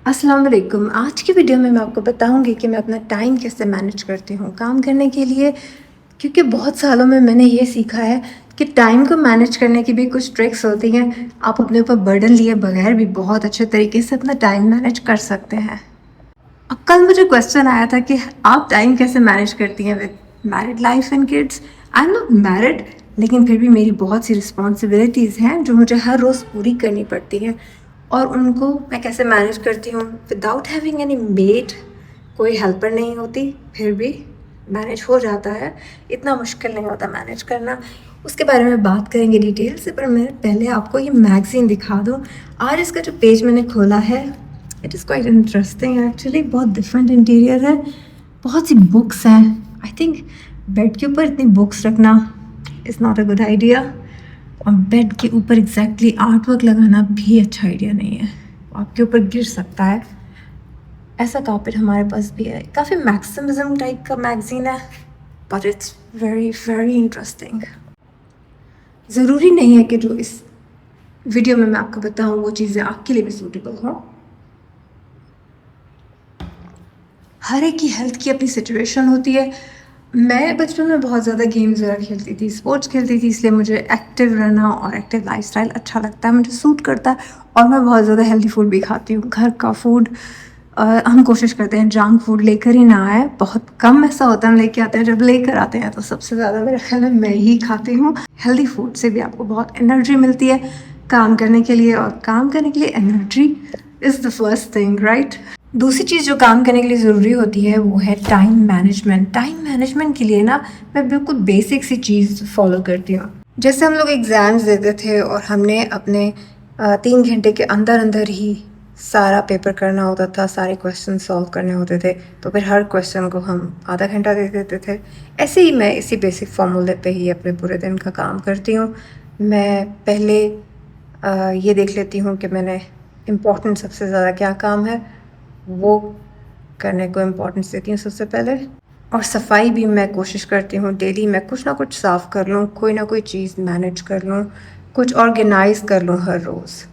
अस्सलाम वालेकुम। आज की वीडियो में मैं आपको बताऊंगी कि मैं अपना टाइम कैसे मैनेज करती हूँ काम करने के लिए, क्योंकि बहुत सालों में मैंने ये सीखा है कि टाइम को मैनेज करने की भी कुछ ट्रिक्स होती हैं। आप अपने ऊपर बर्डन लिए बगैर भी बहुत अच्छे तरीके से अपना टाइम मैनेज कर सकते हैं। अब कल मुझे क्वेश्चन आया था कि आप टाइम कैसे मैनेज करती हैं with married life and kids. I am not married, लेकिन फिर भी मेरी बहुत सी रिस्पॉन्सिबिलिटीज़ हैं जो मुझे हर रोज़ पूरी करनी पड़ती हैं, और उनको मैं कैसे मैनेज करती हूँ विदाउट हैविंग एनी मेड। कोई हेल्पर नहीं होती, फिर भी मैनेज हो जाता है। इतना मुश्किल नहीं होता मैनेज करना। उसके बारे में बात करेंगे डिटेल से, पर मैं पहले आपको ये मैगज़ीन दिखा दूँ। आज इसका जो पेज मैंने खोला है, it is quite interesting actually. बहुत डिफरेंट इंटीरियर है, बहुत सी बुक्स हैं। आई थिंक बेड के ऊपर इतनी बुक्स रखना is not a good idea, और बेड के ऊपर एग्जैक्टली आर्ट वर्क लगाना भी अच्छा आइडिया नहीं है, आपके ऊपर गिर सकता है। ऐसा कार्पेट हमारे पास भी है। काफ़ी मैक्सिमिज्म टाइप का मैगज़ीन है, but it's very very interesting. ज़रूरी नहीं है कि जो इस वीडियो में मैं आपको बताऊँ वो चीज़ें आपके लिए भी सूटेबल हों। हर एक की हेल्थ की अपनी सिचुएशन होती है। मैं बचपन में बहुत ज़्यादा गेम्स वगैरह खेलती थी, स्पोर्ट्स खेलती थी, इसलिए मुझे एक्टिव रहना और एक्टिव लाइफस्टाइल अच्छा लगता है, मुझे सूट करता है। और मैं बहुत ज़्यादा हेल्दी फूड भी खाती हूँ, घर का फूड। हम कोशिश करते हैं जंक फूड लेकर ही ना आए। बहुत कम ऐसा होता है हम लेके आते हैं, जब लेकर आते हैं तो सबसे ज़्यादा मेरे ख्याल में मैं ही खाती हूँ। हेल्दी फूड से भी आपको बहुत एनर्जी मिलती है काम करने के लिए, और काम करने के लिए energy is the first thing, right. दूसरी चीज़ जो काम करने के लिए ज़रूरी होती है वो है टाइम मैनेजमेंट। टाइम मैनेजमेंट के लिए ना मैं बिल्कुल बेसिक सी चीज़ फॉलो करती हूँ। जैसे हम लोग एग्ज़ाम्स देते थे और हमने अपने 3 घंटे के अंदर अंदर ही सारा पेपर करना होता था, सारे क्वेश्चन सॉल्व करने होते थे, तो फिर हर क्वेश्चन को हम आधा घंटा दे देते थे। ऐसे ही मैं इसी बेसिक फार्मूले पे ही अपने पूरे दिन का काम करती हूँ। मैं पहले ये देख लेती हूँ कि मैंने इम्पोर्टेंट सबसे ज़्यादा क्या काम है, वो करने को इम्पोर्टेंस देती हूँ सबसे पहले। और सफाई भी मैं कोशिश करती हूँ डेली मैं कुछ ना कुछ साफ़ कर लूँ, कोई ना कोई चीज़ मैनेज कर लूँ, कुछ ऑर्गेनाइज कर लूँ हर रोज़।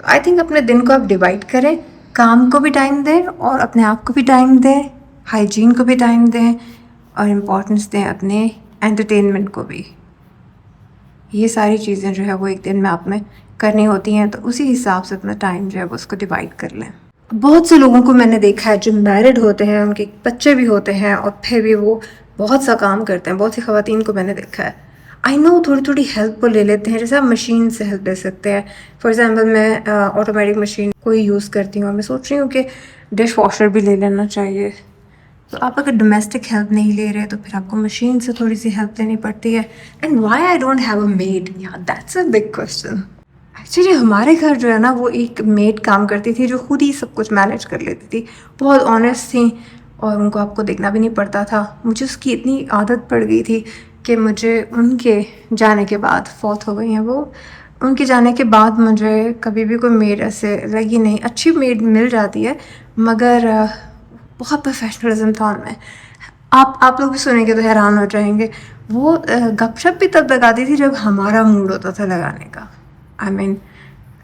आई थिंक अपने दिन को आप डिवाइड करें, काम को भी टाइम दें और अपने आप को भी टाइम दें, हाइजीन को भी टाइम दें, और इम्पोर्टेंस दें अपने एंटरटेनमेंट को भी। ये सारी चीज़ें जो है वो एक दिन में आप में करनी होती हैं, तो उसी हिसाब से अपना टाइम जो है वो उसको डिवाइड कर लें। बहुत से लोगों को मैंने देखा है जो मैरिड होते हैं, उनके बच्चे भी होते हैं, और फिर भी वो बहुत सा काम करते हैं। बहुत सी ख़वातीन को मैंने देखा है। आई नो थोड़ी थोड़ी हेल्प को ले लेते हैं, जैसे आप मशीन से हेल्प ले सकते हैं। फॉर एग्ज़ाम्पल मैं ऑटोमेटिक मशीन को ही यूज़ करती हूँ, मैं सोच रही हूँ कि डिश वॉशर भी ले लेना चाहिए। तो आप अगर डोमेस्टिक हेल्प नहीं ले रहे तो फिर आपको मशीन से थोड़ी सी हेल्प लेनी पड़ती है। And why I don't have a maid, या that's a big question. Actually हमारे घर जो है ना, वो एक मेड काम करती थी जो खुद ही सब कुछ मैनेज कर लेती थी, बहुत ऑनेस्ट थी, और उनको आपको देखना भी नहीं पड़ता था। मुझे उसकी इतनी आदत पड़ गई थी कि मुझे उनके जाने के बाद, फौत हो गई हैं वो, उनके जाने के बाद मुझे कभी भी कोई मेड ऐसे लगी नहीं। अच्छी मेड मिल जाती है, मगर बहुत प्रोफेशनलिज्म था उनमें। आप लोग भी सुनेंगे तो हैरान हो जाएंगे। वो गपशप भी तब लगाती थी जब हमारा मूड होता था लगाने का। आई मीन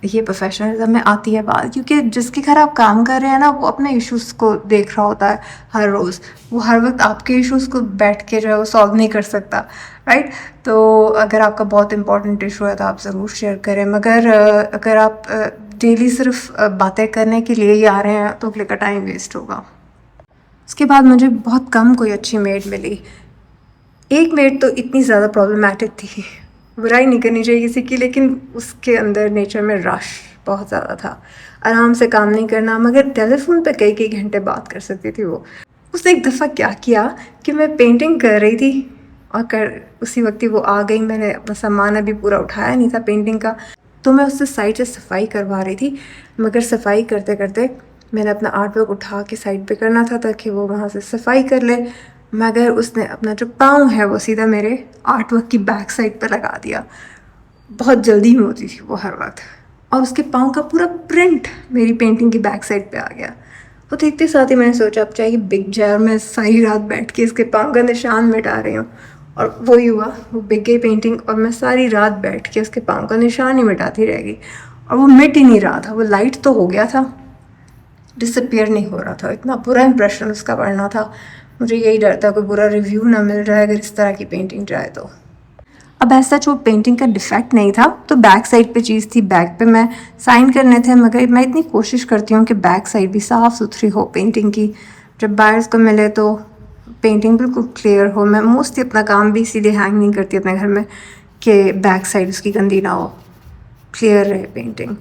ये प्रोफेशनलिज्म में आती है बात, क्योंकि जिसके घर आप काम कर रहे हैं ना, वो अपने इश्यूज़ को देख रहा होता है हर रोज़। वो हर वक्त आपके इश्यूज़ को बैठ के जो है वो सॉल्व नहीं कर सकता, राइट। तो अगर आपका बहुत इंपॉर्टेंट इशू है तो आप ज़रूर शेयर करें, मगर अगर आप डेली सिर्फ बातें करने के लिए ही आ रहे हैं तो अगले का टाइम वेस्ट होगा। उसके बाद मुझे बहुत कम कोई अच्छी मेड मिली। एक मेड तो इतनी ज़्यादा प्रॉब्लमेटिक थी, बुराई नहीं करनी चाहिए किसी की, लेकिन उसके अंदर नेचर में रश बहुत ज़्यादा था, आराम से काम नहीं करना, मगर टेलीफोन पे कई कई घंटे बात कर सकती थी वो। उसने एक दफ़ा क्या किया कि मैं पेंटिंग कर रही थी और उसी वक्त ही वो आ गई। मैंने अपना सामान अभी पूरा उठाया नहीं था पेंटिंग का, तो मैं उससे साइड से सफाई करवा रही थी, मगर सफाई करते करते मैंने अपना आर्ट वर्क उठा के साइड पे करना था ताकि वो वहाँ से सफाई कर ले, मगर उसने अपना जो पाँव है वो सीधा मेरे आर्ट वर्क की बैक साइड पे लगा दिया। बहुत जल्दी में होती थी वो हर वक्त, और उसके पाँव का पूरा प्रिंट मेरी पेंटिंग की बैक साइड पे आ गया। वो देखते साथ ही मैंने सोचा अब चाहे बिक जाए, और मैं सारी रात बैठ के इसके पाँव का निशान मिटा रही हूँ, और वही हुआ, वो बिक गई पेंटिंग, और मैं सारी रात बैठ के उसके पाँव का निशान ही मिटाती रह गई, और वो मिट ही नहीं रहा था। वो लाइट तो हो गया था, डिसअपियर नहीं हो रहा था, इतना बुरा इंप्रेशन उसका पड़ना था। मुझे यही डर था कोई बुरा रिव्यू ना मिल जाए अगर इस तरह की पेंटिंग जाए तो। अब ऐसा जो पेंटिंग का डिफेक्ट नहीं था, तो बैक साइड पे चीज़ थी, बैक पे मैं साइन करने थे, मगर मैं इतनी कोशिश करती हूँ कि बैक साइड भी साफ़ सुथरी हो पेंटिंग की, जब बायर्स को मिले तो पेंटिंग बिल्कुल क्लियर हो। मैं मोस्टली अपना काम भी सीधे हैंग नहीं करती अपने घर में कि बैक साइड उसकी गंदी ना हो, क्लियर रहे पेंटिंग।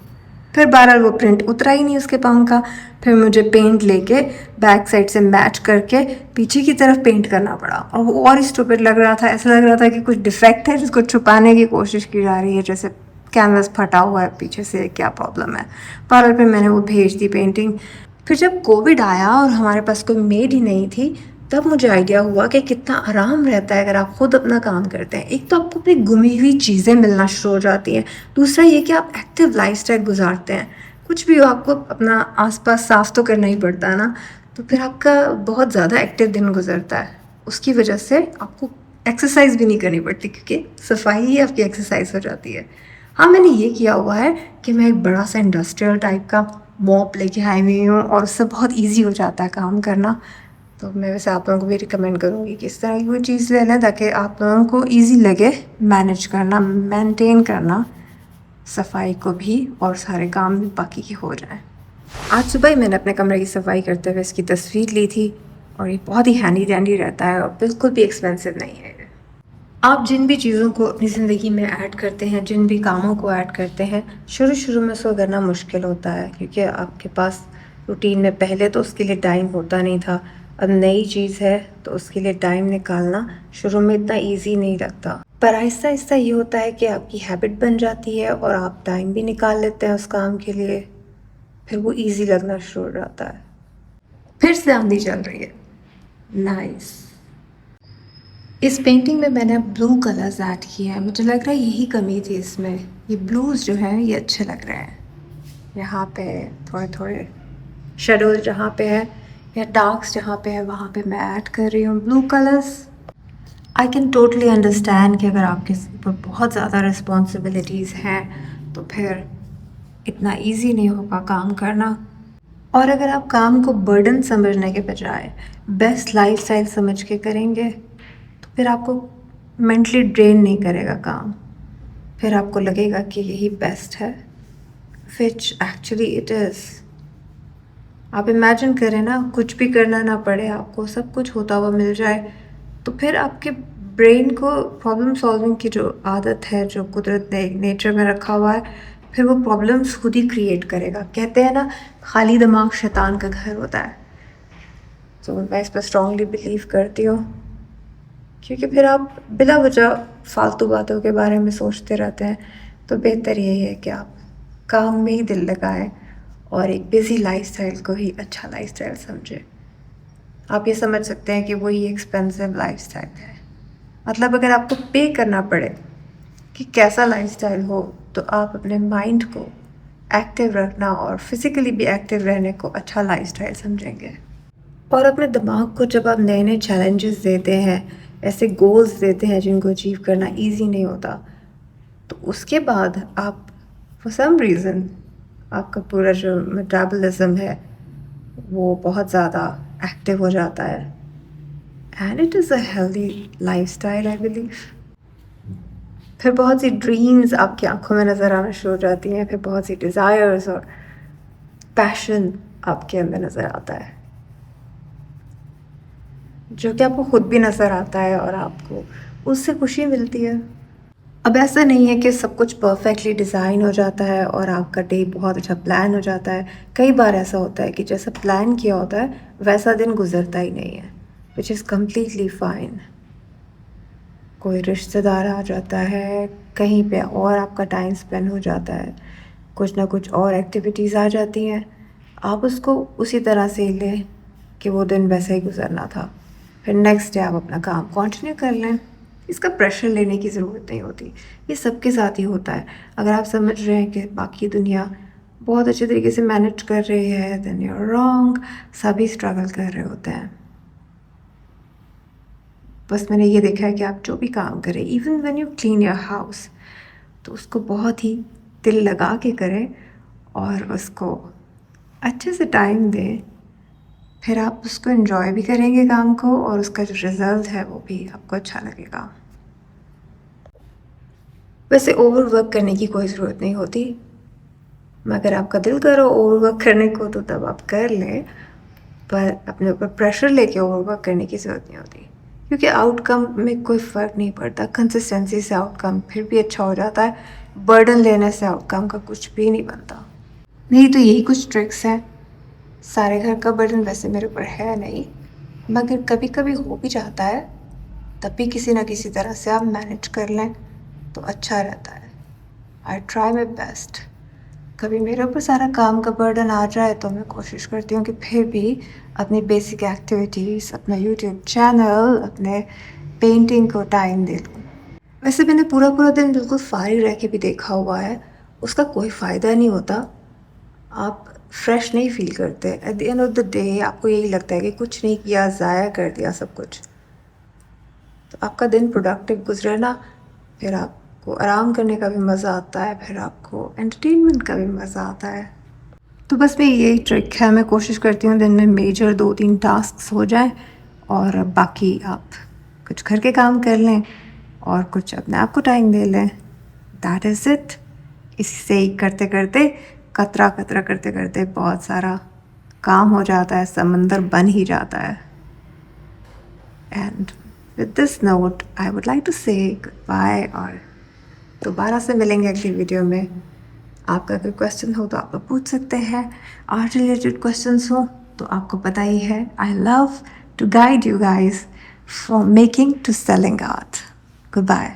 फिर बहरहाल वो प्रिंट उतरा ही नहीं उसके पाँव का। फिर मुझे पेंट लेके बैक साइड से मैच करके पीछे की तरफ पेंट करना पड़ा, और वो और स्टूपिड लग रहा था। ऐसा लग रहा था कि कुछ डिफेक्ट है जिसको छुपाने की कोशिश की जा रही है, जैसे कैनवस फटा हुआ है पीछे से, क्या प्रॉब्लम है। बहरहाल फिर मैंने वो भेज दी पेंटिंग। फिर जब कोविड आया और हमारे पास कोई मेड ही नहीं थी, तब मुझे आइडिया हुआ कि कितना आराम रहता है अगर आप खुद अपना काम करते हैं। एक तो आपको अपनी गुमी हुई चीज़ें मिलना शुरू हो जाती हैं, दूसरा ये कि आप एक्टिव लाइफस्टाइल गुजारते हैं। कुछ भी हो आपको अपना आसपास साफ तो करना ही पड़ता है ना, तो फिर आपका बहुत ज़्यादा एक्टिव दिन गुजरता है। उसकी वजह से आपको एक्सरसाइज भी नहीं करनी पड़ती, क्योंकि सफाई ही आपकी एक्सरसाइज हो जाती है। हाँ, मैंने ये किया हुआ है कि मैं एक बड़ा सा इंडस्ट्रियल टाइप का मॉप लेके आई हुई हूँ, और उससे बहुत ईजी हो जाता है काम करना। तो मैं वैसे आप लोगों को भी रिकमेंड करूँगी कि इस तरह की कोई चीज़ ले लें ताकि आप लोगों को ईजी लगे मैनेज करना, मेंटेन करना सफाई को भी, और सारे काम भी बाकी के हो जाएं। आज सुबह ही मैंने अपने कमरे की सफाई करते हुए इसकी तस्वीर ली थी, और ये बहुत ही हैंडी डैंडी रहता है और बिल्कुल भी एक्सपेंसिव नहीं है। आप जिन भी चीज़ों को अपनी ज़िंदगी में ऐड करते हैं, जिन भी कामों को ऐड करते हैं, शुरू शुरू में उसको करना मुश्किल होता है, क्योंकि आपके पास रूटीन में पहले तो उसके लिए टाइम होता नहीं था। अब नई चीज़ है तो उसके लिए टाइम निकालना शुरू में इतना इजी नहीं लगता, पर आहिस्ता आहिस्ता ये होता है कि आपकी हैबिट बन जाती है और आप टाइम भी निकाल लेते हैं उस काम के लिए, फिर वो इजी लगना शुरू हो जाता है। फिर से आंधी चल रही है, नाइस। इस पेंटिंग में मैंने ब्लू कलर्स ऐड किए हैं, मुझे लग रहा है यही कमी थी इसमें। ये ब्लूज़ जो हैं ये अच्छे लग रहे हैं, यहाँ पे थोड़े थोड़े शेडोज जहाँ पे है या डार्क्स जहाँ पे है वहाँ पे मैं ऐड कर रही हूँ blue colours. I can totally understand कि अगर आपके ऊपर बहुत ज़्यादा रिस्पॉन्सिबिलिटीज़ हैं तो फिर इतना इजी नहीं होगा काम करना, और अगर आप काम को बर्डन समझने के बजाय बेस्ट लाइफस्टाइल समझ के करेंगे तो फिर आपको मेंटली ड्रेन नहीं करेगा काम, फिर आपको लगेगा कि यही बेस्ट है, विच एक्चुअली इट इज़। आप इमेजिन करें ना, कुछ भी करना ना पड़े आपको, सब कुछ होता हुआ मिल जाए, तो फिर आपके ब्रेन को प्रॉब्लम सॉल्विंग की जो आदत है, जो कुदरत ने नेचर में रखा हुआ है, फिर वो प्रॉब्लम्स खुद ही क्रिएट करेगा। कहते हैं ना, खाली दिमाग शैतान का घर होता है। तो मैं इस पर स्ट्रांगली बिलीव करती हूँ, क्योंकि फिर आप बिला वजह फालतू बातों के बारे में सोचते रहते हैं। तो बेहतर यही है कि आप काम में ही दिल लगाएं और एक बिज़ी लाइफस्टाइल को ही अच्छा लाइफस्टाइल समझें। आप ये समझ सकते हैं कि वही एक्सपेंसिव लाइफस्टाइल है। मतलब अगर आपको पे करना पड़े कि कैसा लाइफस्टाइल हो, तो आप अपने माइंड को एक्टिव रखना और फिज़िकली भी एक्टिव रहने को अच्छा लाइफस्टाइल समझेंगे। और अपने दिमाग को जब आप नए नए चैलेंजेस देते हैं, ऐसे गोल्स देते हैं जिनको अचीव करना इजी नहीं होता, तो उसके बाद आप फॉर सम रीज़न आपका पूरा जो मेटाबॉलिज्म है वो बहुत ज़्यादा एक्टिव हो जाता है, and it is a healthy lifestyle I believe. फिर बहुत सी ड्रीम्स आपकी आंखों में नज़र आना शुरू हो जाती हैं, फिर बहुत सी डिज़ायर्स और पैशन आपके अंदर नज़र आता है, जो कि आपको खुद भी नज़र आता है और आपको उससे खुशी मिलती है। अब ऐसा नहीं है कि सब कुछ परफेक्टली डिज़ाइन हो जाता है और आपका डे बहुत अच्छा प्लान हो जाता है। कई बार ऐसा होता है कि जैसा प्लान किया होता है वैसा दिन गुजरता ही नहीं है, विच इज़ कम्प्लीटली फ़ाइन। कोई रिश्तेदार आ जाता है, कहीं पे और आपका टाइम स्पेंड हो जाता है, कुछ ना कुछ और एक्टिविटीज़ आ जाती हैं, आप उसको उसी तरह से ही लें कि वो दिन वैसे ही गुजरना था, फिर नेक्स्ट डे आप अपना काम कंटिन्यू कर लें। इसका प्रेशर लेने की ज़रूरत नहीं होती, ये सबके साथ ही होता है। अगर आप समझ रहे हैं कि बाकी दुनिया बहुत अच्छे तरीके से मैनेज कर रही है, देन यू आर रॉन्ग। सभी स्ट्रगल कर रहे होते हैं। बस मैंने ये देखा है कि आप जो भी काम करें, even when you clean your house, तो उसको बहुत ही दिल लगा के करें और उसको अच्छे से टाइम दें, फिर आप उसको एंजॉय भी करेंगे काम को और उसका जो रिज़ल्ट है वो भी आपको अच्छा लगेगा। वैसे ओवरवर्क करने की कोई ज़रूरत नहीं होती, मगर आपका दिल करो ओवरवर्क करने को तो तब आप कर लें, पर अपने ऊपर प्रेशर लेके ओवरवर्क करने की ज़रूरत नहीं होती, क्योंकि आउटकम में कोई फ़र्क नहीं पड़ता। कंसिस्टेंसी से आउटकम फिर भी अच्छा हो जाता है, बर्डन लेने से आउटकम का कुछ भी नहीं बनता। मेरी तो यही कुछ ट्रिक्स हैं। सारे घर का बर्डन वैसे मेरे ऊपर है नहीं, मगर कभी कभी हो भी जाता है, तब भी किसी ना किसी तरह से आप मैनेज कर लें तो अच्छा रहता है। I try my best. कभी मेरे ऊपर सारा काम का बर्डन आ जाए तो मैं कोशिश करती हूँ कि फिर भी अपनी बेसिक एक्टिविटीज़, अपना यूट्यूब चैनल, अपने पेंटिंग को टाइम दे लूँ। वैसे मैंने पूरा पूरा दिन बिल्कुल फारिग रह के भी देखा हुआ है, उसका कोई फ़ायदा नहीं होता। आप फ्रेश नहीं फील करते। At the end of the day आपको यही लगता है कि कुछ नहीं किया, ज़ाया कर दिया सब कुछ। तो आपका दिन प्रोडक्टिव गुजरे ना, फिर आपको आराम करने का भी मज़ा आता है, फिर आपको एंटरटेनमेंट का भी मज़ा आता है। तो बस मेरी यही ट्रिक है, मैं कोशिश करती हूँ दिन में मेजर 2-3 टास्क्स हो जाएं और बाकी आप कुछ घर के काम कर लें और कुछ अपने आप को टाइम दे लें। That is it. इसी से ही करते करते, कतरा कतरा करते करते बहुत सारा काम हो जाता है, समंदर बन ही जाता है। And with this note I would like to say good bye, और दोबारा से मिलेंगे अगली वीडियो में। आपका कोई क्वेश्चन हो तो आप लोग पूछ सकते हैं, आर्ट रिलेटेड क्वेश्चंस हो तो आपको पता ही है, I love to guide you guys from making to selling art. Good bye.